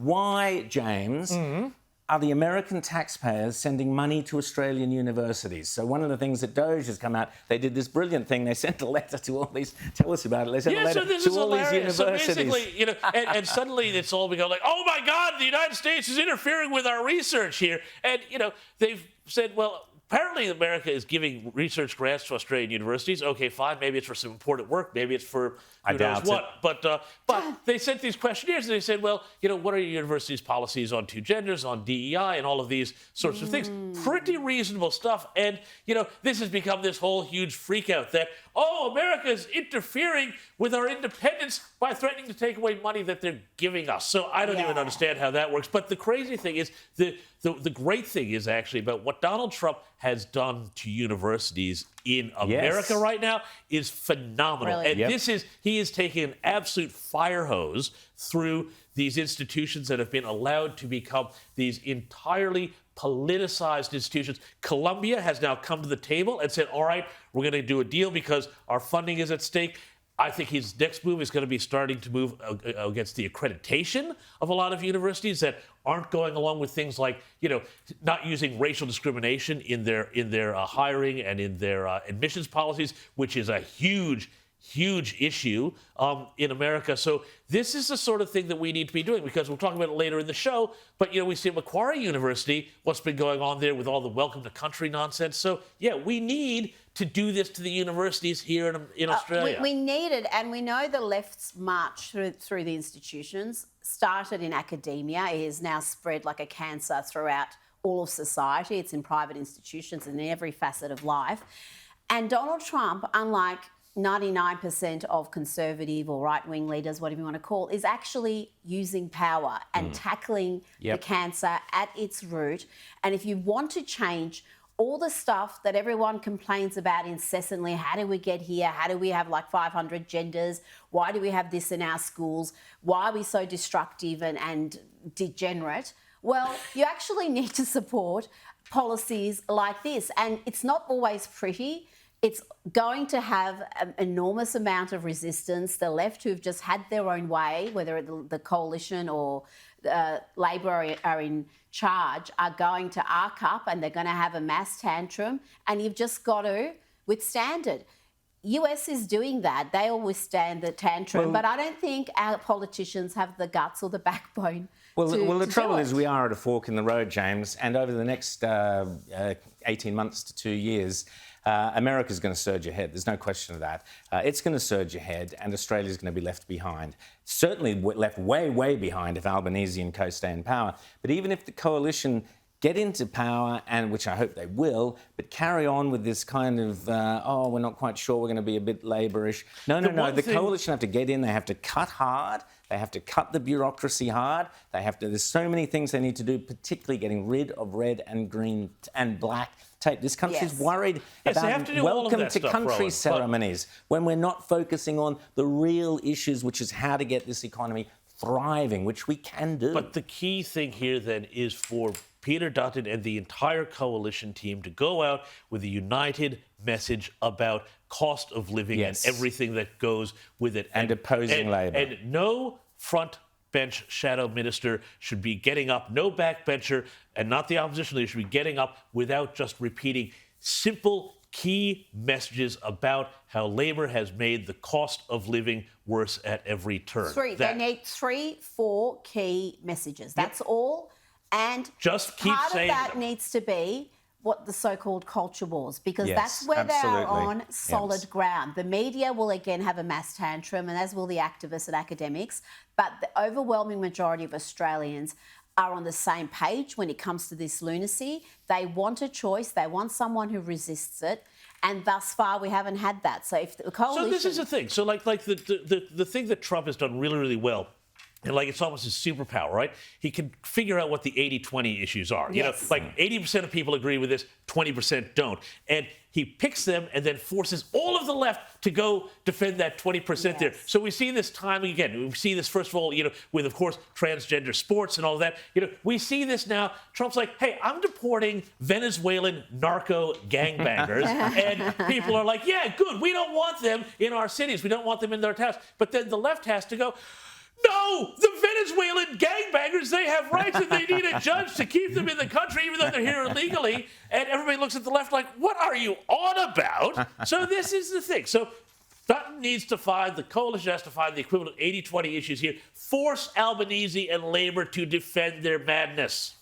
why, James, are the American taxpayers sending money to Australian universities? So one of the things that Doge has come out, they did this brilliant thing. They sent a letter to all these. Tell us about it. They sent a letter to all these universities. So basically, and suddenly it's all become like, oh my God, the United States is interfering with our research here, and they've said, well, apparently America is giving research grants to Australian universities. Okay, fine, maybe it's for some important work, maybe it's for who knows what. But they sent these questionnaires and they said, well, what are your university's policies on two genders, on DEI, and all of these sorts of things? Pretty reasonable stuff. And, this has become this whole huge freak out that, America is interfering with our independence by threatening to take away money that they're giving us. So I don't even understand how that works. But the crazy thing is, the great thing is actually about what Donald Trump has done to universities in America right now is phenomenal. Really? And he is taking an absolute fire hose through these institutions that have been allowed to become these entirely politicized institutions. Columbia has now come to the table and said, all right, we're going to do a deal because our funding is at stake. I think his next move is going to be starting to move against the accreditation of a lot of universities that aren't going along with things like, not using racial discrimination in their hiring and in their admissions policies, which is a huge issue in America. So this is the sort of thing that we need to be doing, because we'll talk about it later in the show. But, we see at Macquarie University, what's been going on there with all the welcome to country nonsense. So, we need to do this to the universities here in Australia. We need it, and we know the left's march through the institutions started in academia. It has now spread like a cancer throughout all of society. It's in private institutions and in every facet of life. And Donald Trump, unlike 99% of conservative or right-wing leaders, whatever you want to call, is actually using power and tackling the cancer at its root. And if you want to change all the stuff that everyone complains about incessantly, how do we get here? How do we have like 500 genders? Why do we have this in our schools? Why are we so destructive and degenerate? Well, you actually need to support policies like this. And it's not always pretty. It's going to have an enormous amount of resistance. The left, who've just had their own way, whether the coalition or Labor are in charge, are going to arc up and they're going to have a mass tantrum, and you've just got to withstand it. US is doing that. They all withstand the tantrum, but I don't think our politicians have the guts or the backbone. Well, the trouble is we are at a fork in the road, James, and over the next 18 months to 2 years, America's going to surge ahead. There's no question of that. It's going to surge ahead, and Australia's going to be left behind. Certainly left way, way behind if Albanese and co stay in power. But even if the coalition get into power, and which I hope they will, but carry on with this kind of, we're not quite sure, we're going to be a bit Labourish. No. The coalition have to get in. They have to cut hard. They have to cut the bureaucracy hard. There's so many things they need to do, particularly getting rid of red and green and black tape. This country's worried about welcome to country ceremonies when we're not focusing on the real issues, which is how to get this economy thriving, which we can do. But the key thing here then is for Peter Dutton and the entire coalition team to go out with a united message about cost of living and everything that goes with it. And opposing Labor. And no front bench shadow minister should be getting up, no backbencher, and not the opposition leader should be getting up without just repeating simple, key messages about how Labor has made the cost of living worse at every turn. They need 3-4 key messages. That's all. And just keep part saying of that needs to be what the so-called culture wars, because that's where they are on solid ground. The media will again have a mass tantrum, and as will the activists and academics, but the overwhelming majority of Australians are on the same page when it comes to this lunacy. They want a choice. They want someone who resists it. And thus far, we haven't had that. So if the coalition... So this is the thing. So like the thing that Trump has done really, really well, and it's almost his superpower, right? He can figure out what the 80-20 issues are. Yes. 80% of people agree with this, 20% don't. And he picks them and then forces all of the left to go defend that 20% there. So we see this time again. We see this, first of all, with, of course, transgender sports and all of that. We see this now. Trump's like, hey, I'm deporting Venezuelan narco gangbangers. And people are like, yeah, good. We don't want them in our cities. We don't want them in their towns. But then the left has to go, No, the Venezuelan gangbangers, they have rights and they need a judge to keep them in the country even though they're here illegally. And everybody looks at the left like, what are you on about? So this is the thing. So Dutton needs to find, the coalition has to find the equivalent 80-20 issues here. Force Albanese and Labour to defend their madness.